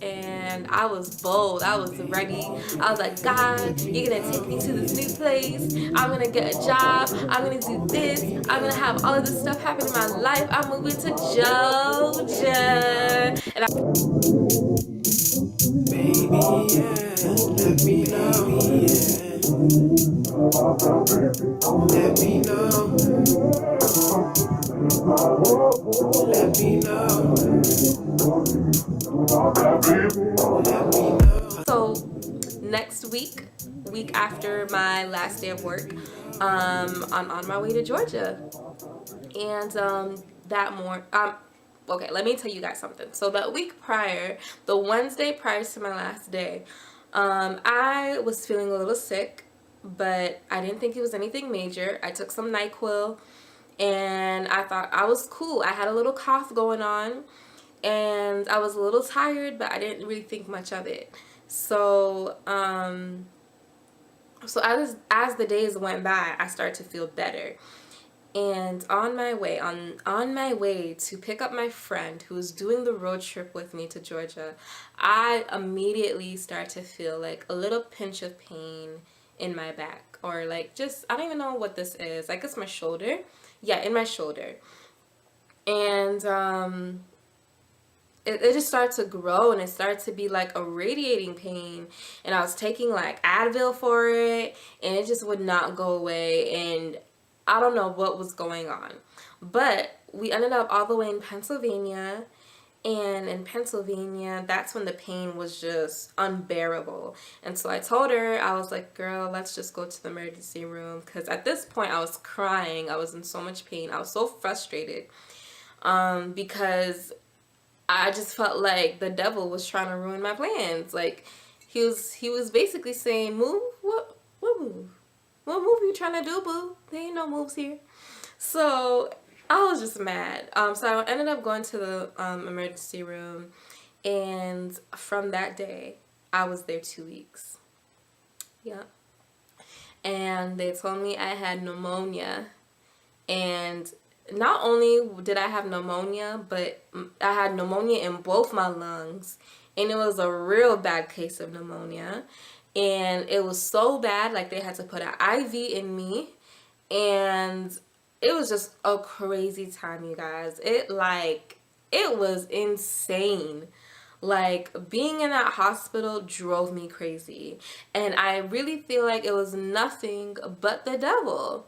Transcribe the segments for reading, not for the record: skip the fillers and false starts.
And I was bold. I was ready. I was like, God, you're gonna take me to this new place. I'm gonna get a job. I'm gonna do this. I'm gonna have all of this stuff happen in my life. I'm moving to Georgia. And Baby, yeah, let me know, yeah. Let me know. Let me know. Let me know. so next week after my last day of work, I'm on my way to Georgia. And okay, let me tell you guys something. So that week prior, the Wednesday prior to my last day, I was feeling a little sick, but I didn't think it was anything major. I took some NyQuil and I thought I was cool. I had a little cough going on and I was a little tired, but I didn't really think much of it. So as the days went by, I started to feel better. And on my way to pick up my friend who was doing the road trip with me to Georgia, I immediately start to feel like a little pinch of pain in my back, or like, just, I don't even know what this is. Like, it's my shoulder. Yeah, in my shoulder. And it just started to grow, and it started to be like a radiating pain, and I was taking like Advil for it, and it just would not go away. And I don't know what was going on, but we ended up all the way in Pennsylvania. And in Pennsylvania, that's when the pain was just unbearable. And so I told her, I was like, girl, let's just go to the emergency room. Because at this point, I was crying. I was in so much pain. I was so frustrated because I just felt like the devil was trying to ruin my plans. Like, he was basically saying, move? What move? What move are you trying to do, boo? There ain't no moves here. So I was just mad. So I ended up going to the emergency room, and from that day, I was there 2 weeks. Yeah. And they told me I had pneumonia. And not only did I have pneumonia, but I had pneumonia in both my lungs. And it was a real bad case of pneumonia. And it was so bad, like they had to put an IV in me. And it was just a crazy time, you guys. It was insane. Like, being in that hospital drove me crazy. And I really feel like it was nothing but the devil.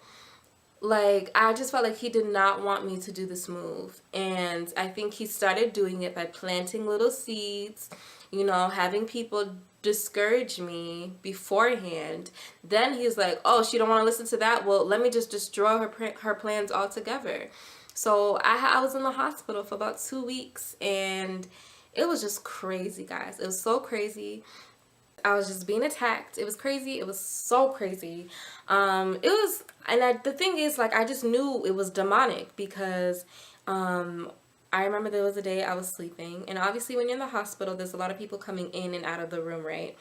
Like, I just felt like he did not want me to do this move. And I think he started doing it by planting little seeds, having people discourage me beforehand. Then he's like, oh, she don't want to listen to that? Well, let me just destroy her plans altogether. So I was in the hospital for about 2 weeks, and it was just crazy, guys. It was so crazy. I was just being attacked. It was crazy. It was so crazy. The thing is, like, I just knew it was demonic because I remember there was a day I was sleeping, and obviously when you're in the hospital, there's a lot of people coming in and out of the room, right?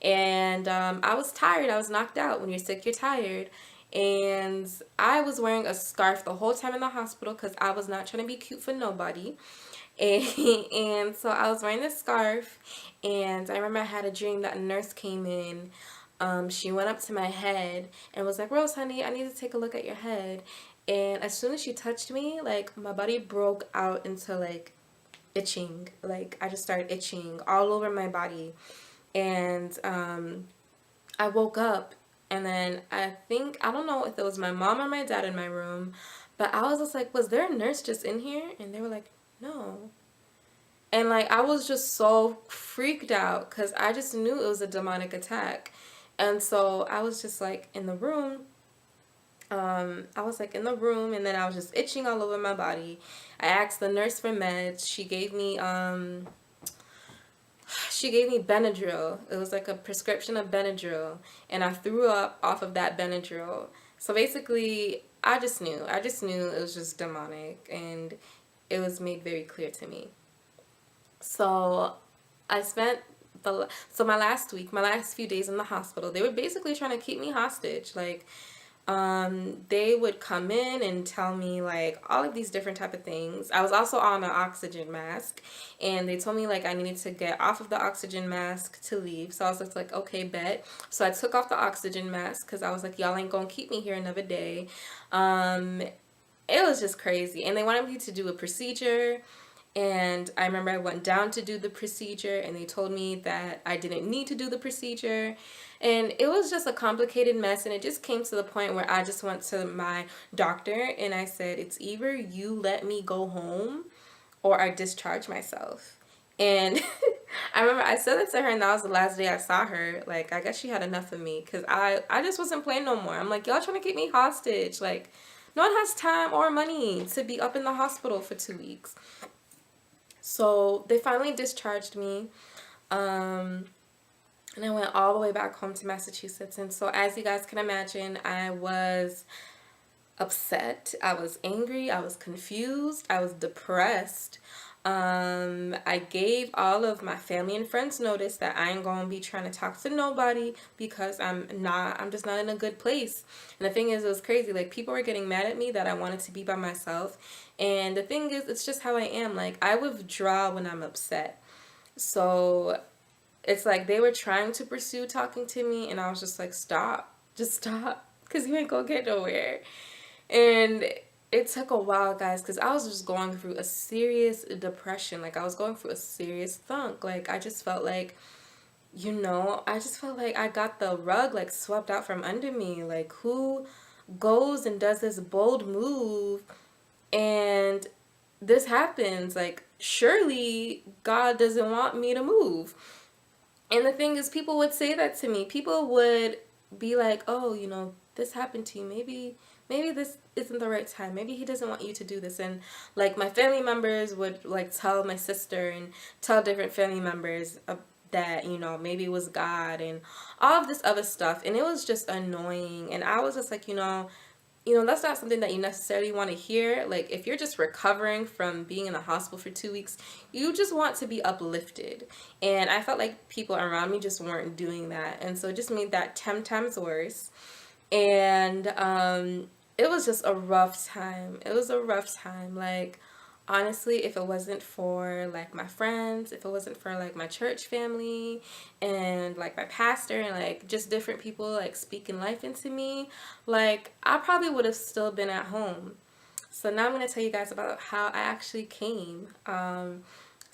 And I was tired. I was knocked out. When you're sick, you're tired. And I was wearing a scarf the whole time in the hospital because I was not trying to be cute for nobody. And, and so I was wearing this scarf, and I remember I had a dream that a nurse came in. She went up to my head and was like, Rose, honey, I need to take a look at your head. And as soon as she touched me, like, my body broke out into, like, itching. Like, I just started itching all over my body. And I woke up, and then I don't know if it was my mom or my dad in my room, but I was just like, was there a nurse just in here? And they were like, no. And, like, I was just so freaked out because I just knew it was a demonic attack. And so I was just, like, in the room. And then I was just itching all over my body. I asked the nurse for meds. She gave me Benadryl. It was like a prescription of Benadryl, and I threw up off of that Benadryl. So basically, I just knew it was just demonic, and it was made very clear to me. So I spent my last few days in the hospital, they were basically trying to keep me hostage. Like, They would come in and tell me like all of these different type of things. I was also on an oxygen mask, and they told me like I needed to get off of the oxygen mask to leave. So I was just like, okay, bet. So I took off the oxygen mask because I was like, y'all ain't gonna keep me here another day. It was just crazy, and they wanted me to do a procedure. And I remember I went down to do the procedure, and they told me that I didn't need to do the procedure. And it was just a complicated mess, and it just came to the point where I just went to my doctor and I said, it's either you let me go home or I discharge myself. And I remember I said that to her, and that was the last day I saw her. Like, I guess she had enough of me because I just wasn't playing no more. I'm like, y'all trying to keep me hostage. Like, no one has time or money to be up in the hospital for 2 weeks. So they finally discharged me. And I went all the way back home to Massachusetts. And so, as you guys can imagine, I was upset. I was angry. I was confused. I was depressed. I gave all of my family and friends notice that I ain't gonna be trying to talk to nobody because I'm just not in a good place. And the thing is, it was crazy. Like, people were getting mad at me that I wanted to be by myself. And the thing is, it's just how I am. Like, I withdraw when I'm upset. So it's like they were trying to pursue talking to me, and I was just like, stop. Just stop. Because you ain't gonna get nowhere. And it took a while, guys, because I was just going through a serious depression. Like, I was going through a serious thunk. Like, I just felt like, I just felt like I got the rug, like, swept out from under me. Like, who goes and does this bold move and this happens? Like, surely God doesn't want me to move. And the thing is, people would say that to me. People would be like, oh, this happened to you. Maybe this isn't the right time. Maybe he doesn't want you to do this. And like, my family members would like tell my sister and tell different family members that, maybe it was God and all of this other stuff. And it was just annoying. And I was just like, that's not something that you necessarily want to hear. Like, if you're just recovering from being in the hospital for 2 weeks, you just want to be uplifted. And I felt like people around me just weren't doing that. And so it just made that 10 times worse. And it was just a rough time. It was a rough time. Like, honestly, if it wasn't for like my friends, if it wasn't for like my church family and like my pastor and like just different people like speaking life into me, like, I probably would have still been at home. So now I'm going to tell you guys about how I actually came.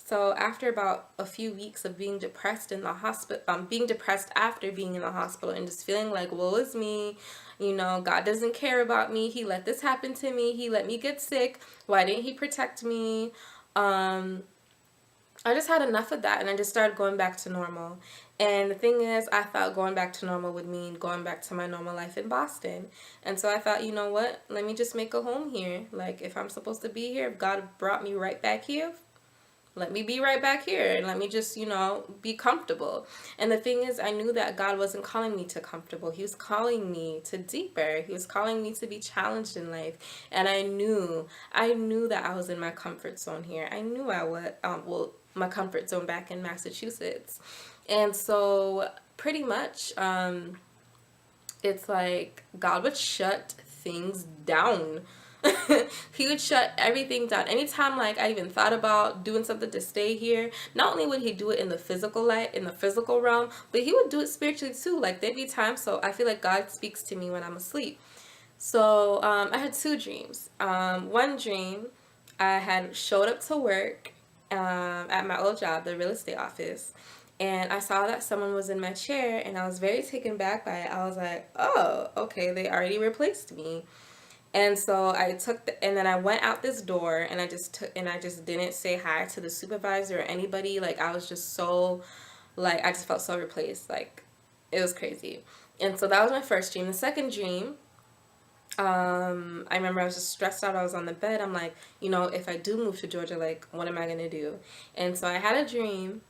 So after about a few weeks of being depressed in the hospital, being depressed after being in the hospital and just feeling like, woe is me, God doesn't care about me. He let this happen to me. He let me get sick. Why didn't he protect me? I just had enough of that, and I just started going back to normal. And the thing is, I thought going back to normal would mean going back to my normal life in Boston. And so I thought, you know what? Let me just make a home here. Like, if I'm supposed to be here, if God brought me right back here, let me be right back here and let me just, be comfortable. And the thing is, I knew that God wasn't calling me to comfortable. He was calling me to deeper. He was calling me to be challenged in life. And I knew that I was in my comfort zone here. I knew I was, my comfort zone back in Massachusetts. And so pretty much, it's like God would shut things down. He would shut everything down. Anytime like I even thought about doing something to stay here, not only would he do it in the physical light, in the physical realm, but he would do it spiritually too. Like, there'd be times, so I feel like God speaks to me when I'm asleep. So I had two dreams. One dream, I had showed up to work at my old job, the real estate office, and I saw that someone was in my chair, and I was very taken back by it. I was like, oh, okay, they already replaced me. And so and then I went out this door, and I just didn't say hi to the supervisor or anybody. Like, I was just so, like, I just felt so replaced. Like, it was crazy. And so that was my first dream. The second dream, I remember I was just stressed out. I was on the bed. I'm like, if I do move to Georgia, like, what am I going to do? And so I had a dream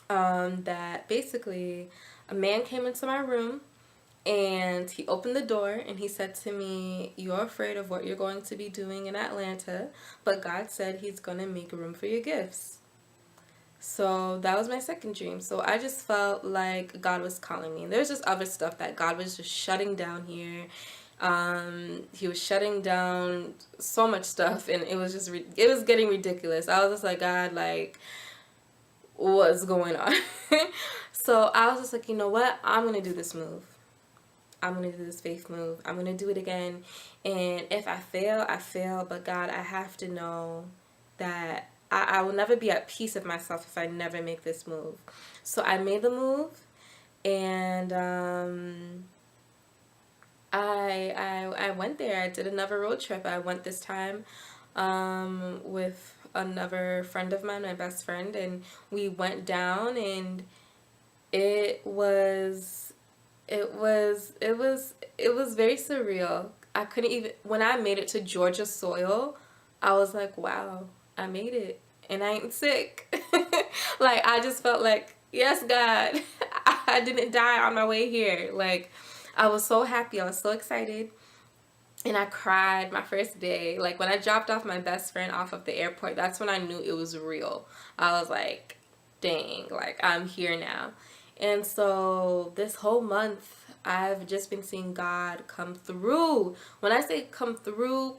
that basically a man came into my room. And he opened the door and he said to me, you're afraid of what you're going to be doing in Atlanta, but God said he's going to make room for your gifts. So that was my second dream. So I just felt like God was calling me. And there's just other stuff that God was just shutting down here. He was shutting down so much stuff, and it was just it was getting ridiculous. I was just like, God, like, what's going on? So I was just like, you know what? I'm gonna do this move. I'm gonna do this faith move. I'm gonna do it again. And if I fail, I fail. But God, I have to know that I will never be at peace with myself if I never make this move. So I made the move, and I went there. I did another road trip. I went this time with another friend of mine, my best friend, and we went down, and it was it was very surreal. I couldn't even, when I made it to Georgia soil, I was like, wow, I made it and I ain't sick. Like, I just felt like, yes, God, I didn't die on my way here. Like, I was so happy. I was so excited. And I cried my first day. Like, when I dropped off my best friend off of the airport, that's when I knew it was real. I was like, dang, like, I'm here now. And so this whole month, I've just been seeing God come through. When I say come through,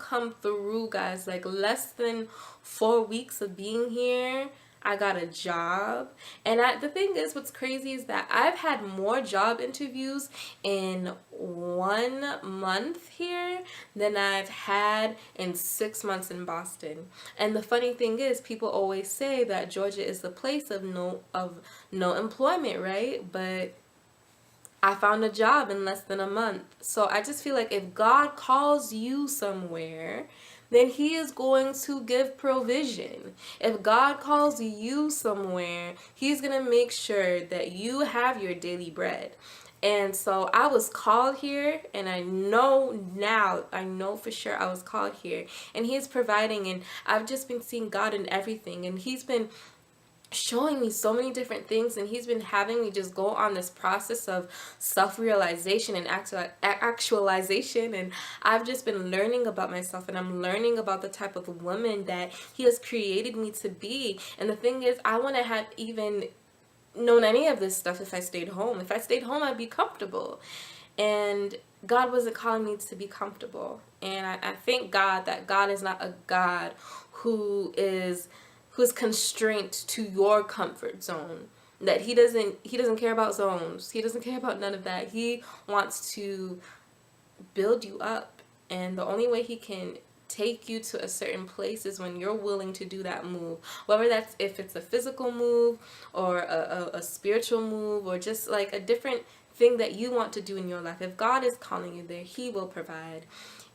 guys. Like, less than 4 weeks of being here, I got a job. And the thing is, what's crazy is that I've had more job interviews in 1 month here than I've had in 6 months in Boston. And the funny thing is, people always say that Georgia is the place of no employment, right? But I found a job in less than a month. So I just feel like if God calls you somewhere, then He is going to give provision. If God calls you somewhere, He's going to make sure that you have your daily bread. And so I was called here, and I know now, I know for sure I was called here. And He's providing, and I've just been seeing God in everything. And He's been showing me so many different things, and He's been having me just go on this process of self-realization and actualization. And I've just been learning about myself, and I'm learning about the type of woman that He has created me to be. And the thing is, I wouldn't have even known any of this stuff if I stayed home. If I stayed home, I'd be comfortable. And God wasn't calling me to be comfortable. And I thank God that God is not a God who's constrained to your comfort zone. That he doesn't care about zones. He doesn't care about none of that. He wants to build you up. And the only way He can take you to a certain place is when you're willing to do that move. Whether that's, if it's a physical move or a spiritual move, or just like a different thing that you want to do in your life. If God is calling you there, He will provide.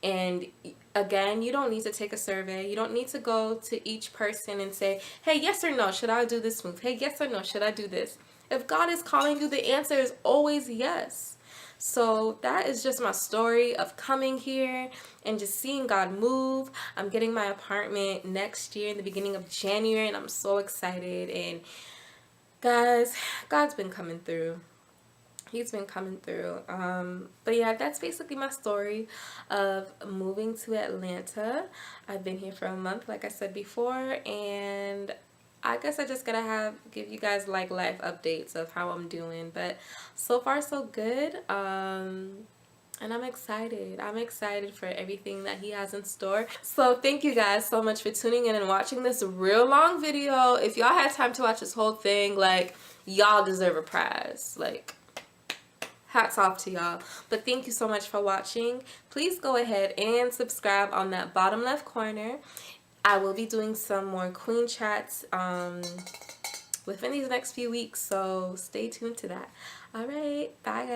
And again, you don't need to take a survey. You don't need to go to each person and say, hey, yes or no, should I do this move? Hey, yes or no, should I do this? If God is calling you, the answer is always yes. So that is just my story of coming here and just seeing God move. I'm getting my apartment next year in the beginning of January, and I'm so excited. And guys, God's been coming through. He's been coming through. But yeah, that's basically my story of moving to Atlanta. I've been here for a month, like I said before, and I guess I just gotta give you guys like life updates of how I'm doing. But so far so good. And I'm excited. I'm excited for everything that He has in store. So thank you guys so much for tuning in and watching this real long video. If y'all had time to watch this whole thing, like, y'all deserve a prize. Like, hats off to y'all. But thank you so much for watching. Please go ahead and subscribe on that bottom left corner. I will be doing some more queen chats within these next few weeks, so stay tuned to that. All right, bye.